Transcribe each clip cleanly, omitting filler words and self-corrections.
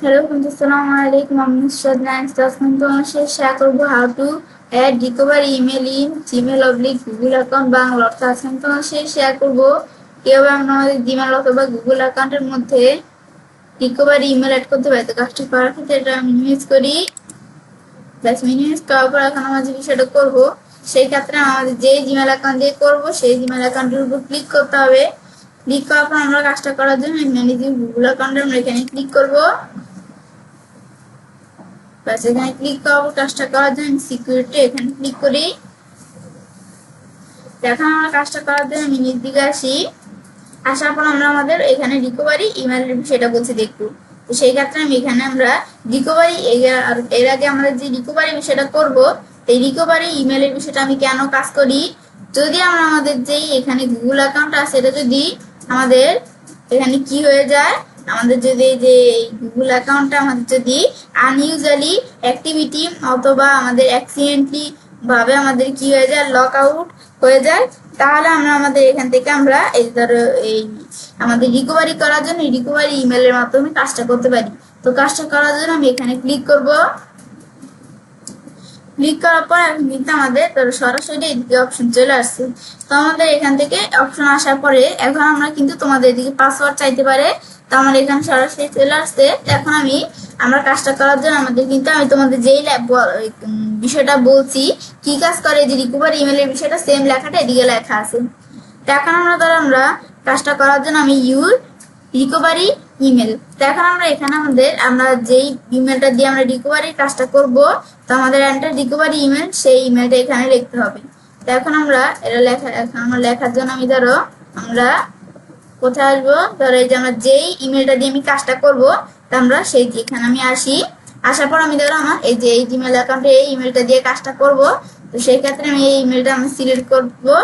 Hello, Assalamu alaikum. I'm Nusrat Nance. That's going to share how to add recovery email in Gmail oblique Google account Bangla. that's going to share করব কিভাবে আমরা আমাদের Gmail অথবা Google অ্যাকাউন্টের মধ্যে recovery email add করতে পারি। তো কাজটি করার ক্ষেত্রে এটা মিনিমাইজ করি। ব্যাস মিনিমাইজ করার পর এখন আমরা যে বিষয়টা করব সেই ক্ষেত্রে আমাদের যে জিমেল অ্যাকাউন্ট দিয়ে করব সেই জিমেল অ্যাকাউন্টের উপর ক্লিক করতে হবে। ক্লিক করার পর আমরা কাজটা করার জন্য ম্যানেজ গুগল অ্যাকাউন্টে আমরা এখানে ক্লিক করব। বাস এখানে ক্লিক করব। কাজটা করার জন্য সিকিউরিটি এখানে ক্লিক করি। এখন আমরা কাজটা করার জন্য আমি নিচ দিকে আসি। আসার পর আমরা আমাদের এখানে রিকভারি ইমেলের বিষয়টা বলছি দেখবো। তো সেই ক্ষেত্রে আমি এখানে আমরা রিকভারি এর আগে আমরা যে রিকভারি বিষয়টা করব এই রিকভারি ইমেলের বিষয়টা আমি কেন কাজ করি, যদি আমরা আমাদের যেই এখানে গুগল অ্যাকাউন্ট আছে এটা যদি আমাদের এখানে কি হয়ে যায়, আমাদের যদি যে গুগল অ্যাকাউন্টটা আমাদের যদি আনইউজুয়ালি অ্যাক্টিভিটি অথবা আমাদের অ্যাক্সিডেন্টলি ভাবে আমাদের কি হয়ে যায়, লক আউট হয়ে যায়, তাহলে আমরা আমাদের এখান থেকে আমরা এই ধরো এই আমাদের রিকভারি করার জন্য রিকভারি ইমেলের মাধ্যমে কাজটা করতে পারি। তো কাজটা করার জন্য আমি এখানে ক্লিক করব। ক্লিক করার পর এখন কিন্তু আমাদের সরাসরি এদিকে অপশন চলে আসছে। তো আমাদের এখান থেকে অপশন আসার পরে এখন আমরা কিন্তু তোমাদের এদিকে পাসওয়ার্ড চাইতে পারে। তো আমার এখানে সরাসরি চলে আসছে। এখন আমরা কাজটা করার জন্য আমাদের কিন্তু আমি তোমাদের যেই বিষয়টা বলছি কি কাজ করে যে রিকভারি ইমেলের বিষয়টা সেম লেখাটা এদিকে লেখা আছে। তো এখন আমরা কাজটা করার জন্য আমি ইউর রিকভারি ইমেল। তো এখন আমরা যেই ইমেলটা দিয়ে আমরা রিকভারির কাজটা করব, তো আমাদের এন্টার রিকভারি ইমেল সেই ইমেলটা এখানে লিখতে হবে। তো এখন আমরা লেখার জন্য আমি আমরা কোথায় আসবো, এই যে আমরা যেই ইমেলটা দিয়ে আমি কাজটা করব, তো আমরা সেই এখানে আমি আসি। আসার পর আমি আমার এই যে এই জিমেল অ্যাকাউন্টে এই ইমেলটা দিয়ে কাজটা করব। তো সেই ক্ষেত্রে আমি এই ইমেলটা সিলেক্ট করবো।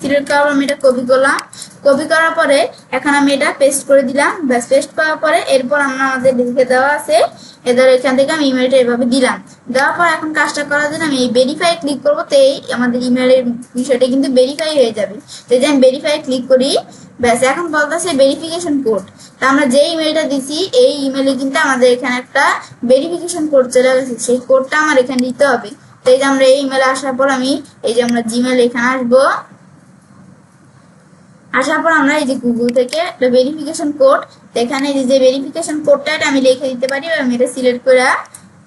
সিলেক্ট করার পর আমি এটা কপি করলাম। কপি করার পরে এখন আমি এটা পেস্ট করে দিলাম। ব্যাস পেস্ট করার পরে এরপর আমাদের লিখে দেওয়া আছে এখান থেকে আমি ইমেলটা এভাবে দিলাম। দেওয়ার পর এখন কাজটা করার জন্য আমি এই ভেরিফাই ক্লিক করবো। তো এই আমাদের ইমেলের বিষয়টা কিন্তু ভেরিফাই হয়ে যাবে। তো এই যে আমি ভেরিফাই ক্লিক করি। ব্যাস এখন বলতেছে ভেরিফিকেশন কোড। তা আমরা যে ইমেলটা দিছি এই ইমেলে কিন্তু আমাদের এখানে একটা ভেরিফিকেশন কোড চলে গেছে, সেই কোডটা আমার এখানে দিতে হবে। তো এই যে আমরা এই ইমেলে আসার পর আমি এই যে আমরা জিমেল এখানে আসবো। আসার পর আমরা এই যে গুগল থেকে একটা ভেরিফিকেশন কোড, এখানে যে ভেরিফিকেশন কোডটা এটা আমি লিখে দিতে পারি। আমি এটা সিলেক্ট করে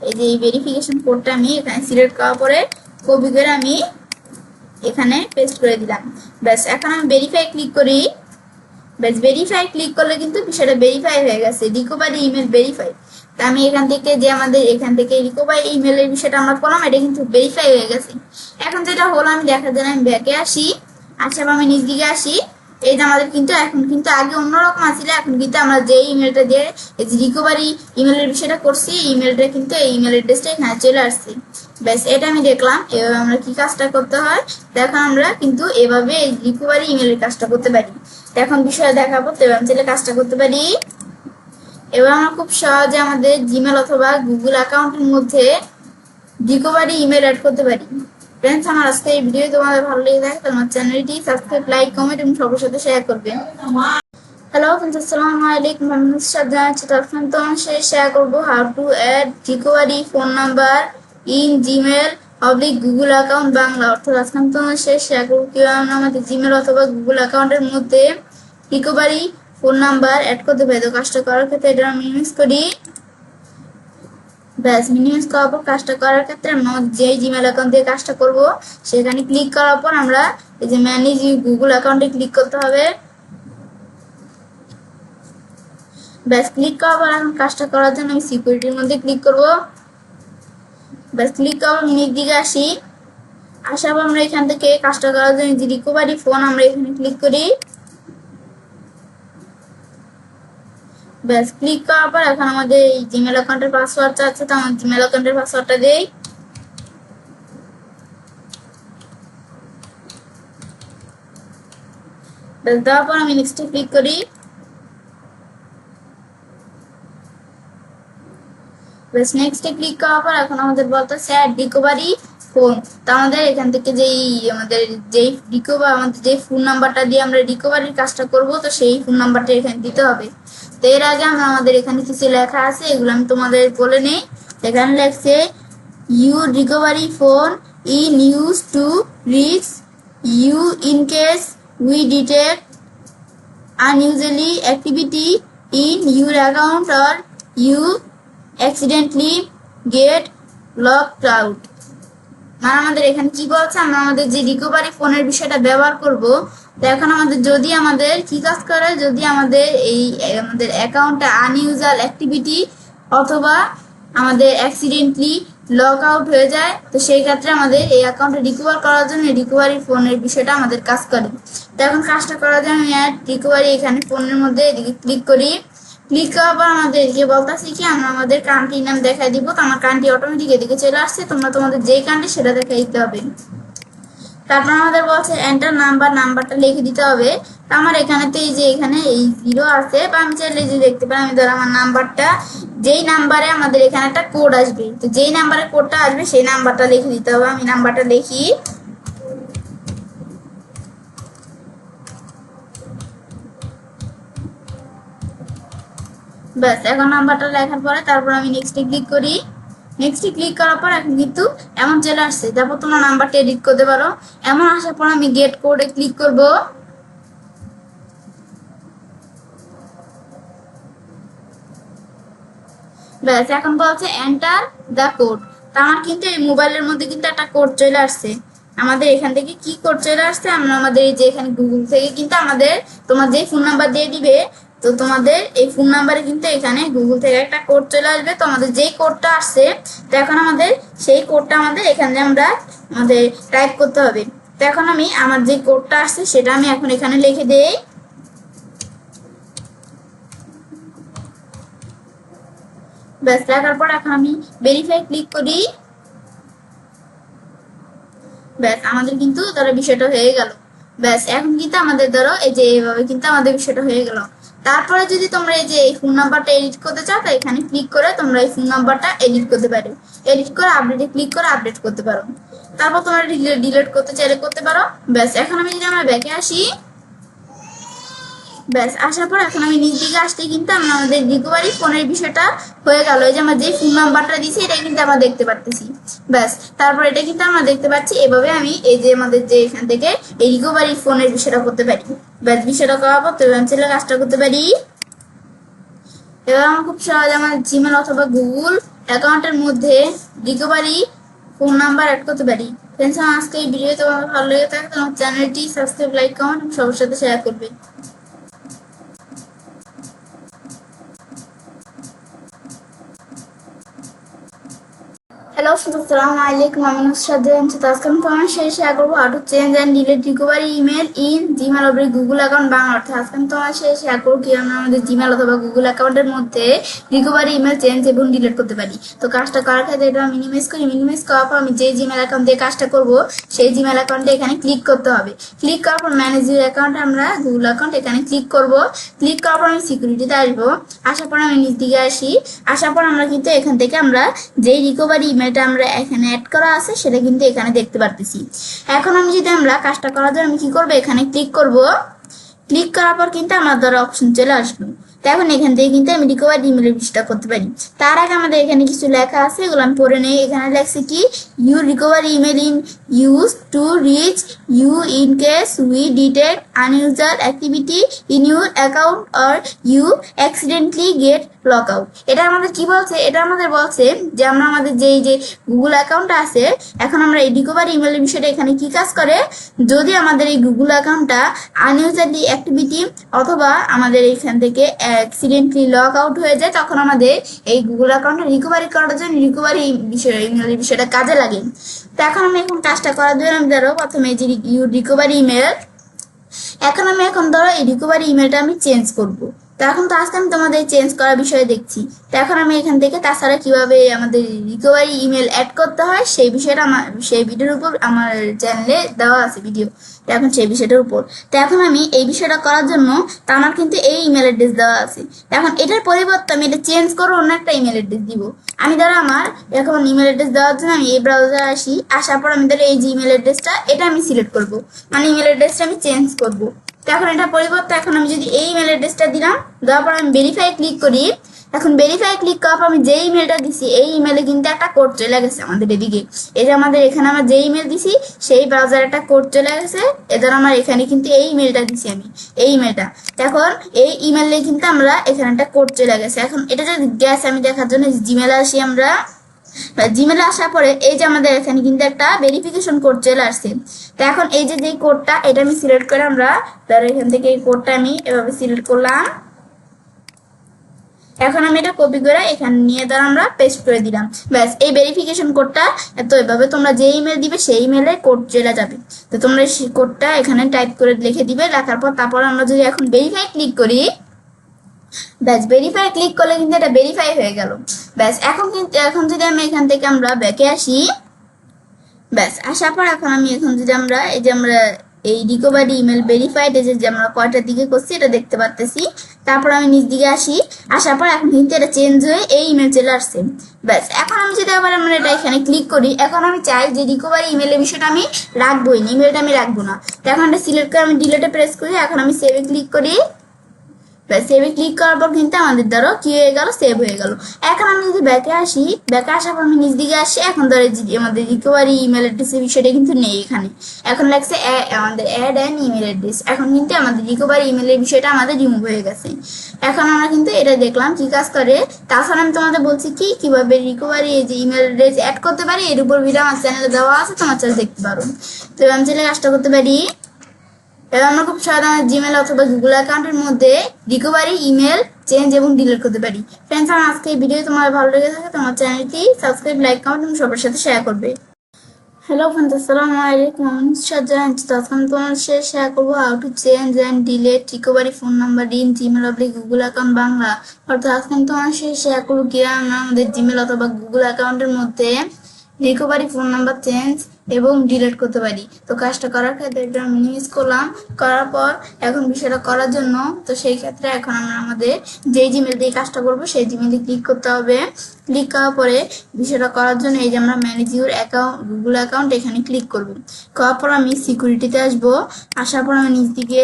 এই যে এই ভেরিফিকেশন কোডটা আমি এখানে সিলেক্ট করার পরে কপি করে আমি এখানে পেস্ট করে দিলাম। ব্যাস এখন আমি ভেরিফাই ক্লিক করি। ব্যাস ভেরিফাই ক্লিক করলে কিন্তু বিষয়টা ভেরিফাই হয়ে গেছে, রিকভারি ইমেল ভেরিফাই। তা আমি এখান থেকে যে আমাদের এখান থেকে রিকভারি ইমেলের বিষয়টা আমরা করলাম এটা কিন্তু ভেরিফাই হয়ে গেছে। এখন যেটা হলো আমি দেখার জন্য আমি ব্যাকে আসি। আসার পর আমি নিচ দিকে আসি। এই যে আমাদের কিন্তু এখন কিন্তু আগে অন্যরকম আছিল, এখন কিন্তু আমরা যে ইমেলটা দিয়ে এই যে রিকভারি ইমেলের বিষয়টা করছি ইমেলটা কিন্তু এই ইমেল অ্যাড্রেসটা এখানে চলে আসছে। ব্যাস এটা আমি দেখলাম এভাবে আমরা কি কাজটা করতে হয়। দেখো আমরা কিন্তু এভাবে এই রিকভারি ইমেলের কাজটা করতে পারি। এখন বিষয় দেখাবো। তো এবার চাইলে কাজটা করতে পারি। এবার আমরা খুব সহজে আমাদের জিমেল অথবা গুগল অ্যাকাউন্টের মধ্যে রিকভারি ইমেল অ্যাড করতে পারি। ফ্রেন্ডস, আমার আজকে এই ভিডিও তোমাদের ভালো লেগে থাকে তাহলে আমার চ্যানেলটি সাবস্ক্রাইব, লাইক, কমেন্ট এবং সবার সাথে শেয়ার করবে। হ্যালো ফ্রেন্ডস, আসসালামু আলাইকুম। আমি নুসরাত জানাচ্ছি। তারপর তোমার সাথে শেয়ার করবো how to add recovery phone number in Gmail অবলিক গুগল অ্যাকাউন্ট বাংলা। অর্থাৎ আজকে আমি তোমার সাথে শেয়ার করবো কিভাবে আমরা আমাদের জিমেল অথবা গুগল অ্যাকাউন্টের মধ্যে রিকভারি ফোন নাম্বার অ্যাড করতে পারি। তো কাজটা করার ক্ষেত্রে এটা আমি মিনিমাইজ করি। ব্যাস মিনিমাইজ করার পর কাজটা করার ক্ষেত্রে আমরা যে জিমেল অ্যাকাউন্ট দিয়ে কাজটা করব সেখানে ক্লিক করার পর আমরা এই যে ম্যানেজ গুগল অ্যাকাউন্টে ক্লিক করতে হবে। ব্যাস ক্লিক করার পর এখন কাজটা করার জন্য আমি সিকিউরিটির মধ্যে ক্লিক করব। ব্যাস ক্লিক করার পর নিচ দিকে আসি। আসার পর আমরা এখান থেকে কাজটা করার জন্য যে রিকভারি ফোন আমরা এখানে ক্লিক করি। ব্যাস ক্লিক করার পর এখন আমাদের এই জিমেল অ্যাকাউন্টের পাসওয়ার্ড চাচ্ছে। তো আমার জিমেল অ্যাকাউন্টের পাসওয়ার্ডটা দেই। ব্যাস দেওয়ার পর আমি নেক্সটে ক্লিক করি। ব্যাস নেক্সটে ক্লিক করার পর এখন আমাদের বলতেছে অ্যাড রিকভারি ফোন। তো আমাদের এখান থেকে আমাদের যেই ফোন নাম্বারটা দিয়ে আমরা রিকভারির কাজটা করব তো সেই ফোন নাম্বারটা এখানে দিতে হবে। তো তো এর আগে আমরা আমাদের এখানে কিছু লেখা আছে, এগুলো আমি তোমাদের বলে নেই। এখানে লেখছে you recovery phone in use to reach you in case we detect unusually activity in your account or you accidentally get locked out। মানে আমাদের এখানে কি বলছে, আমরা আমাদের যে রিকভারি ফোনের বিষয়টা ব্যবহার করব, তো এখন আমাদের যদি আমাদের কি কাজ করে, যদি আমাদের আমাদের অ্যাকাউন্টে আনইউজুয়াল অ্যাক্টিভিটি অথবা আমাদের অ্যাক্সিডেন্টলি লক আউট হয়ে যায়, তো সেই ক্ষেত্রে আমাদের এই অ্যাকাউন্টে রিকভার করার জন্য রিকভারি ফোনের বিষয়টা আমাদের কাজ করে। তো এখন কাজটা করার জন্য আমি রিকভারি এখানে ফোনের মধ্যে এদিকে ক্লিক করি। ক্লিক করার পর আমাদের এদিকে বলতেছি কি আমরা আমাদের কান্ট্রির নাম দেখাই দিব। তো আমার কান্ট্রি অটোমেটিক এদিকে চলে আসছে, তোমরা তোমাদের যেই কান্ট্রি সেটা দেখাই দিতে হবে। তারপর আমাদের বলছে এন্টার নাম্বারটা লিখে দিতে হবে। আমার এখানে তো এই যে এখানে এই 0 আছে, বা আমি চাইলে যে দেখতে পারি, আমি ধর আমার নাম্বারটা যেই নাম্বারে আমাদের এখানে একটা কোড আসবে, তো যেই নাম্বারে কোডটা আসবে সেই নাম্বারটা লিখে দিতে হবে। আমি নাম্বারটা লিখি, ব্যাস। এখন নাম্বারটা লেখার পরে তারপর আমি নেক্সটে ক্লিক করি। নেক্সটে ক্লিক করার পর এখন কিন্তু এমন চলে আসছে, তারপর তোমরা নাম্বারটা এডিট করতে পারো। এমন আসার পর আমি গেট কোডে ক্লিক করব। ব্যাস, এখন বলছে এন্টার দ্য কোড। তো আমার কিন্তু এই মোবাইলের মধ্যে কিন্তু একটা কোড চলে আসছে। আমাদের এখান থেকে কি কোড চলে আসছে, আমরা আমাদের এই যে এখানে গুগল থেকে কিন্তু আমাদের তোমার যে ফোন নাম্বার দিয়ে দিবে, তো তোমাদের এই ফোন নাম্বারে কিন্তু এখানে গুগল থেকে একটা কোড চলে আসবে। তো আমাদের যেই কোডটা আসছে, তো এখন আমাদের সেই কোডটা আমাদের এখানে আমরা আমাদের টাইপ করতে হবে। তো এখন আমি আমার যে কোডটা আসছে সেটা আমি এখন এখানে লিখে দেই। ব্যাস, লেখার পর এখন আমি ভেরিফাই ক্লিক করি। ব্যাস, আমাদের কিন্তু ধরো বিষয়টা হয়ে গেল। ব্যাস, এখন কিন্তু আমাদের ধরো এই যে এইভাবে কিন্তু আমাদের বিষয়টা হয়ে গেল। তারপরে যদি তোমরা এই যে এই ফোন নাম্বারটা এডিট করতে চাও, তো এখানে ক্লিক করে তোমরা এই ফোন নাম্বারটা এডিট করতে পারো। এডিট করে আপডেটে ক্লিক করে আপডেট করতে পারো। তারপর তোমরা ডিলিট করতে চাইলে করতে পারো। ব্যাস, এখন আমি যদি আমার ব্যাকে আসি, ব্যাস আসার পর এখন আমি নিজ দিকে আসতে কিন্তু আমরা আমাদের রিকভারি ফোনের বিষয়টা হয়ে গেল। এই যে আমার যে ফোন নাম্বারটা দিয়েছি এটা কিন্তু আমরা দেখতে পারতেছি। ব্যাস, তারপর এটা কিন্তু আমরা দেখতে পাচ্ছি। এভাবে আমি এই যে আমাদের যে এখান থেকে এই রিকভারি ফোনের বিষয়টা করতে পারি। ব্যাস, বিষয়টা করার পর তবে আমি ছেলে কাজটা করতে পারি। এবার আমার খুব সহজ আমার জিমেল অথবা গুগল অ্যাকাউন্টের মধ্যে রিকভারি ফোন নাম্বার অ্যাড করতে পারি। ফ্রেন্ডস, আমার আজকে এই ভিডিও তোমার ভালো লেগে থাকে তোমার চ্যানেলটি সাবস্ক্রাইব, লাইক, কমেন্ট সবার সাথে শেয়ার করবে। হ্যালো, আসসালামু আলাইকুম। আমি নুসরাত জাহান। তো আজকে আমি তোমার সাথে শেয়ার করবো how to change and delete recovery email in Gmail অথবা গুগল অ্যাকাউন্ট বাংলা অর্থে। আজকে আমি তোমার সাথে শেয়ার করবো কি আমরা আমাদের জিমেল অথবা গুগল অ্যাকাউন্টের মধ্যে রিকভারি ইমেল চেঞ্জ এবং ডিলিট করতে পারি। তো কাজটা করার ক্ষেত্রে এটা মিনিমাইজ করি। মিনিমাইজ করার পর আমি যে জিমেল অ্যাকাউন্ট দিয়ে কাজটা করবো সেই জিমেল অ্যাকাউন্টে এখানে ক্লিক করতে হবে। ক্লিক করার পর ম্যানেজ ইউর অ্যাকাউন্ট, আমরা গুগল অ্যাকাউন্ট এখানে ক্লিক করবো। ক্লিক করার পর আমি সিকিউরিটিতে আসবো। আসার পর আমি নিচ দিকে আসি। আসার পর আমরা কিন্তু এখান থেকে আমরা যেই রিকভারি ইমেলটা আমরা এখানে অ্যাড করা আছে সেটা কিন্তু এখানে দেখতে পারতেছি। এখন আমি যদি আমরা কাজটা করার জন্য আমি কি করবো, এখানে ক্লিক করব। ক্লিক করার পর কিন্তু আমার দ্বারা অপশন চলে আসলো। তো এখন এখান থেকে কিন্তু আমি রিকভারি ইমেলের বিষয়টা করতে পারি। তার আগে আমাদের এখানে কিছু লেখা আছে, এগুলো আমি পড়ে নেই। এখানে লেখছে কি you recovery email in use to reach you in case we detect unusual activity in your account or you accidentally get lock out. এটা আমাদের কি বলছে, এটা আমাদের বলছে যে আমরা আমাদের যে গুগল অ্যাকাউন্টটা আছে, এখন আমরা এই রিকভারি ইমেলের বিষয়টা এখানে কি কাজ করে, যদি আমাদের এই গুগল অ্যাকাউন্টটা আনইউজুয়ালি অ্যাক্টিভিটি অথবা আমাদের এখান থেকে অ্যাক্সিডেন্টলি লক আউট হয়ে যায়, তখন আমাদের এই গুগল অ্যাকাউন্টটা রিকভারি করার জন্য রিকভারি ইমেলের বিষয়টা কাজে লাগে। তো এখন আমি কাজটা করার জন্য আমি ধরো প্রথমে যে রিকভারি ইমেল, এখন আমি ধরো এই রিকভারি ইমেলটা আমি চেঞ্জ করব। তো এখন তো আজকে আমি তোমাদের চেঞ্জ করার বিষয়ে দেখছি। তো এখন আমি এখান থেকে তাছাড়া কিভাবে আমাদের রিকভারি ইমেল অ্যাড করতে হয় সেই বিষয়টা আমার সেই ভিডিওর উপর আমার চ্যানেলে দেওয়া আছে ভিডিও। তো এখন সেই বিষয়টার উপর, তো এখন আমি এই বিষয়টা করার জন্য তো আমার কিন্তু এই ইমেল অ্যাড্রেস দেওয়া আছে। এখন এটার পরিবর্তে আমি এটা চেঞ্জ করে অন্য একটা ইমেল অ্যাড্রেস দিব। আমি ধরো আমার এখন ইমেল অ্যাড্রেস দেওয়ার জন্য আমি এই ব্রাউজারে আসি। আসার পর আমি ধরো এই যে ইমেল অ্যাড্রেসটা এটা আমি সিলেক্ট করব, মানে ইমেল অ্যাড্রেসটা আমি চেঞ্জ করব। তো এখন এটা পরিবর্তে এখন আমি যদি এই ইমেল অ্যাড্রেসটা দিলাম, দেওয়ার পর আমি ভেরিফাই ক্লিক করি। এখন ভেরিফাই ক্লিক করার পর আমি যে ইমেলটা দিছি এই ইমেলে কিন্তু একটা কোড চলে গেছে আমাদের এদিকে। এই যে আমাদের এখানে আমরা যে ইমেল দিছি সেই ব্রাউজারে একটা কোড চলে গেছে, এদের আমার এখানে কিন্তু এই ইমেলটা দিছি আমি, এই ইমেলটা। এখন এই ইমেলে কিন্তু আমরা এখানে একটা কোড চলে গেছে। এখন এটা যদি গেছে আমি দেখার জন্য জিমেলে আসি আমরা। জিমেলে আসার পরে এই যে আমাদের এখানে কিন্তু একটা ভেরিফিকেশন কোড চলে আসছে। তো এখন এই যে কোডটা এটা আমি সিলেক্ট করে আমরা ধরো এখান থেকে এই কোডটা আমি এভাবে সিলেক্ট করলাম। এখন আমি এটা কপি করে এখানে নিয়ে ধর আমরা পেস্ট করে দিলাম। ব্যাস এই ভেরিফিকেশন কোডটা তো এভাবে তোমরা যে ইমেল দিবে সেই ইমেলে কোড চলে যাবে। তো তোমরা সেই কোডটা এখানে টাইপ করে লিখে দিবে, লেখার পর তারপর আমরা যদি এখন ভেরিফাই ক্লিক করি, ব্যাস ভেরিফাই ক্লিক করলে কিন্তু এটা ভেরিফাই হয়ে গেল। ব্যাস এখন যদি আমি এখান থেকে আমরা ব্যাকে আসি, ব্যাস আসার পর এখন যদি আমরা এই যে আমরা এই রিকভারি ইমেল ভেরিফাইড যে আমরা কয়টার দিকে করছি এটা দেখতে পাচ্ছি। তারপর আমি নিচ দিকে আসি, আসার পর এখন কিন্তু এটা চেঞ্জ হয়ে এই ইমেল চলে আসছে। ব্যাস এখন আমি যদি আবার আমরা এটা এখানে ক্লিক করি, এখন আমি চাই যে রিকভারি ইমেলের বিষয়টা আমি রাখবোই না, ইমেলটা আমি রাখবো না। তো এখন এটা সিলেক্ট করে আমি ডিলেটে প্রেস করি, এখন আমি সেভে ক্লিক করি। সেভে ক্লিক করার পর কিন্তু আমাদের ধরো কি হয়ে গেল, সেভ হয়ে গেল। এখন আমি যদি ব্যাকে আসি, ব্যাকে আসার পর আমি নিচ দিকে আসি, এখন ধরো আমাদের রিকভারি ইমেল অ্যাড্রেসের বিষয়টা কিন্তু নেই এখানে। এখন লাগছে আমাদের অ্যাড অ্যান ইমেল অ্যাড্রেস। এখন কিন্তু আমাদের রিকভারি ইমেলের বিষয়টা আমাদের রিমুভ হয়ে গেছে। এখন আমরা কিন্তু এটা দেখলাম কি কাজ করে। তাছাড়া আমি তোমাদের বলছি কিভাবে রিকভারি এই যে ইমেল অ্যাড্রেস অ্যাড করতে পারি, এর উপর ভিডিও আমার চ্যানেলে দেওয়া আছে, তোমার চ্যানেলে দেখতে পারো। তো আমি চাইলে কাজটা করতে পারি। এবার আমরা খুব সাধারণ জিমেল অথবা গুগল অ্যাকাউন্টের মধ্যে রিকভারি ইমেল চেঞ্জ এবং ডিলিট করতে পারি। ফ্রেন্ডস, আমার আজকে এই ভিডিও তোমার ভালো লেগে থাকে তোমার চ্যানেলটি সাবস্ক্রাইব, লাইক, কমেন্ট এবং সবার সাথে শেয়ার করবে। হ্যালো ফ্রেন্ডস, আসসালামু আলাইকুম। আমি তো আজকে আমি তোমার সাথে শেয়ার করবো how to change and delete recovery phone number in Gmail অথবা গুগল অ্যাকাউন্ট বাংলা। অর্থাৎ আজকে আমি তোমার সাথে শেয়ার করবো কিভাবে আমরা আমাদের জিমেল অথবা গুগল অ্যাকাউন্টের মধ্যে রিকভারি ফোন নাম্বার চেঞ্জ এবং ডিলিট করতে পারি। তো কাজটা করার ক্ষেত্রে এটা মিনিমাইজ করলাম, করার পর এখন বিষয়টা করার জন্য তো সেই ক্ষেত্রে এখন আমরা আমাদের যেই জিমেল দিয়ে কাজটা করবো সেই জিমেলে ক্লিক করতে হবে। ক্লিক করার পরে বিষয়টা করার জন্য এই যে আমরা manage your account Google account এখানে ক্লিক করব। করার পর আমি সিকিউরিটিতে আসবো, আসার পর আমি নিচ দিকে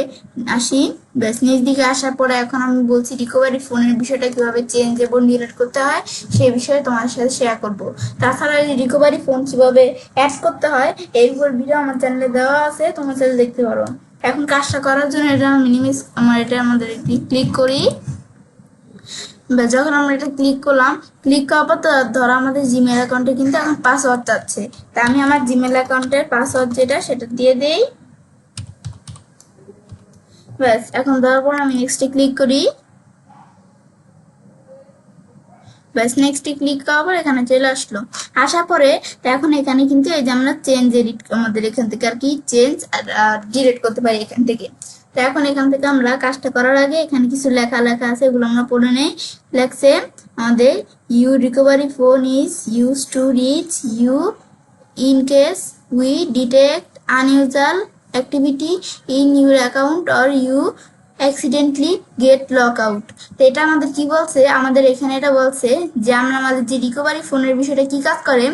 আসি। ব্যাস নিচ দিকে আসার পরে এখন আমি বলছি রিকভারি ফোনের বিষয়টা কিভাবে চেঞ্জ এবং ডিলিট করতে হয় সেই বিষয়ে তোমার সাথে শেয়ার করব। তাছাড়া এই রিকভারি ফোন কিভাবে অ্যাড করতে হয় এর উপর ভিডিও আমার চ্যানেলে দেওয়া আছে, তোমার চ্যানেলে দেখতে পারো। এখন কাজটা করার জন্য এটা মিনিমাইজ আমাদের ক্লিক করি। যখন আমরা এটা ক্লিক করলাম, ক্লিক করার পর ধরো আমাদের জিমেল অ্যাকাউন্টে কিন্তু এখন পাসওয়ার্ড চাচ্ছে। তা আমি আমার জিমেল অ্যাকাউন্টের পাসওয়ার্ড যেটা সেটা দিয়ে দেই। ব্যাস এখন দেওয়ার পর আমি নেক্সটে ক্লিক করি। ব্যাস নেক্সটে ক্লিক করার পর এখানে চলে আসলো। আসার পরে এখন এখানে কিন্তু এই যে আমরা চেঞ্জ এডিট আমাদের এখান থেকে আর কি চেঞ্জ আর ডিলিট করতে পারি এখান থেকে। তো এখন এখান থেকে আমরা কাজটা করার আগে এখানে কিছু লেখা আছে, এগুলো আমরা পড়ে নেই। লেখছে আমাদের you recovery phone is use to reach you in case we detect unusual activity in your account or you accidentally get lock out. তো এটা আমাদের কি বলছে, আমাদের এখানে এটা বলছে যে আমরা আমাদের যে রিকভারি ফোনের বিষয়টা কি কাজ করে,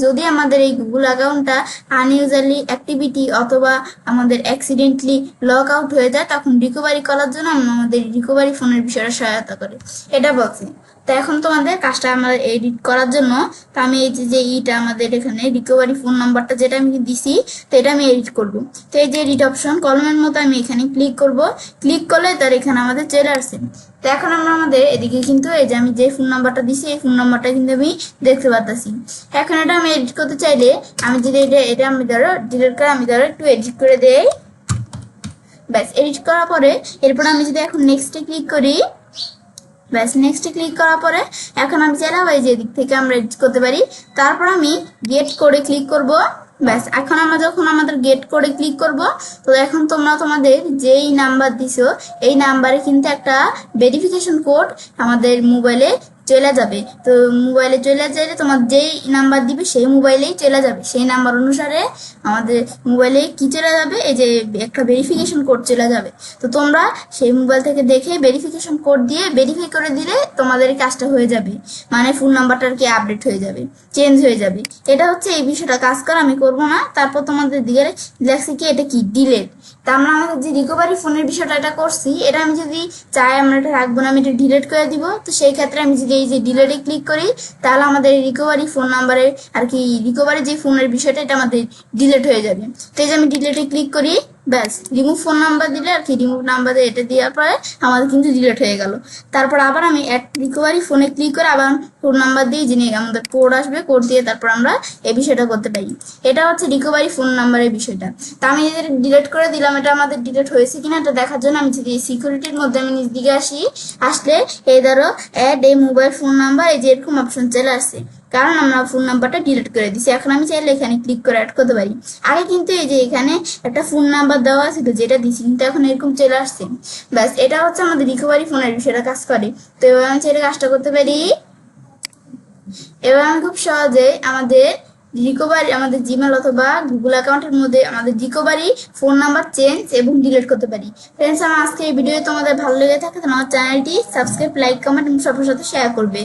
যদি আমাদের এই গুগল অ্যাকাউন্টটা আনইউজুয়ালি অ্যাক্টিভিটি অথবা আমাদের অ্যাক্সিডেন্টলি লক আউট হয়ে যায় তখন রিকভারি করার জন্য আমাদের রিকভারি ফোনের বিষয়টা সহায়তা করে, এটা বলছে। তো এখন তোমাদের কাজটা আমাদের এডিট করার জন্য তো আমি এই যে ইটা আমাদের এখানে রিকভারি ফোন নাম্বারটা যেটা আমি দিছি তো এটা আমি এডিট করব। তো এই যে এডিট অপশন কলমের মতো আমি এখানে ক্লিক করব। ক্লিক করলে তার এখানে আমাদের চলে আসছে। তো এখন আমরা আমাদের এদিকে কিন্তু এই যে আমি যে ফোন নাম্বারটা দিছি এই ফোন নাম্বারটা কিন্তু আমি দেখতে পাচ্ছি। এখন এটা আমি এডিট করতে চাইলে আমি যদি এটা আমি ধরো ডিলিট করে আমি ধরো একটু এডিট করে দেই। ব্যাস এডিট করার পরে এরপর আমি যদি এখন নেক্সটে ক্লিক করি, ব্যাস নেক্সটে ক্লিক করার পরে এখন আমি চাইলাম এই যে দিক থেকে আমরা এডিট করতে পারি। তারপর আমি গেট কোডে ক্লিক করব। ব্যাস এখন আমরা যখন আমাদের গেট কোডে ক্লিক করব তো এখন তোমরা তোমাদের যেই নাম্বার দিছো এই নাম্বারে কিন্তু একটা ভেরিফিকেশন কোড আমাদের মোবাইলে চলে যাবে। তো মোবাইলে চলে গেলে তোমার যেই নাম্বার দিবে সেই মোবাইলেই চলে যাবে, সেই নাম্বার অনুসারে আমাদের মোবাইলে কি চলে যাবে, এই যে একটা ভেরিফিকেশন কোড চলে যাবে। তো তোমরা সেই মোবাইল থেকে দেখে ভেরিফিকেশন কোড দিয়ে ভেরিফাই করে দিলে তোমাদের কাজটা হয়ে যাবে, মানে ফোন নাম্বারটা আর কি আপডেট হয়ে যাবে, চেঞ্জ হয়ে যাবে। এটা হচ্ছে এই বিষয়টা কাজ কর, আমি করবো না। তারপর তোমাদের দিকে লেখছি কি এটা কি ডিলেট। তা আমরা আমাদের যে রিকভারি ফোনের বিষয়টা এটা করছি, এটা আমি যদি চাই আমরা এটা রাখবো না, আমি এটা ডিলিট করে দিব। তো সেই ক্ষেত্রে আমি যদি এই যে ডিলেটে ক্লিক করি তাহলে আমাদের রিকভারি ফোন নাম্বারে আর কি রিকভারি যে ফোনের বিষয়টা এটা আমাদের ডিলিট হয়ে যাবে। তো এই যে আমি ডিলেটে ক্লিক করি, ব্যাস রিমুভ ফোন নাম্বার দিলে আর কি রিমুভ নাম্বার দিয়ে এটা দেওয়ার পরে আমাদের কিন্তু ডিলিট হয়ে গেল। তারপর আবার আমি অ্যাড রিকভারি ফোনে ক্লিক করে আবার ফোন নাম্বার দিয়ে যিনি আমাদের কোড আসবে, কোড দিয়ে তারপর আমরা এই বিষয়টা করতে পারি। এটা হচ্ছে রিকভারি ফোন নাম্বারের বিষয়টা। তা আমি এদের ডিলিট করে দিলাম, এটা আমাদের ডিলিট হয়েছে কিনা এটা দেখার জন্য আমি যদি সিকিউরিটির মধ্যে আমি নিজ দিকে আসলে এই ধরো অ্যাড এই মোবাইল ফোন নাম্বার, এই যে এরকম অপশন চলে আসছে, কারণ আমরা ফোন নাম্বারটা ডিলিট করে দিছি। এখন আমি চাইলে এখানে ক্লিক করে অ্যাড করতে পারি। আগে কিন্তু এই যে এখানে একটা ফোন নাম্বার দেওয়া ছিল যেটা দিছি, কিন্তু এখন এরকম চলে আসছে। ব্যাস এটা হচ্ছে আমাদের রিকভারি ফোনের বিষয়টা কাজ করে। তো এবার আমি চাইলে কাজটা করতে পারি। এবার আমি খুব সহজে আমাদের রিকভারি আমাদের জিমেল অথবা গুগল অ্যাকাউন্টের মধ্যে আমাদের রিকভারি ফোন নাম্বার চেঞ্জ এবং ডিলিট করতে পারি। ফ্রেন্ডস, আমার আজকে এই ভিডিও তোমাদের ভালো লেগে থাকে তো আমার চ্যানেলটি সাবস্ক্রাইব, লাইক, কমেন্ট এবং সবার সাথে শেয়ার করবে।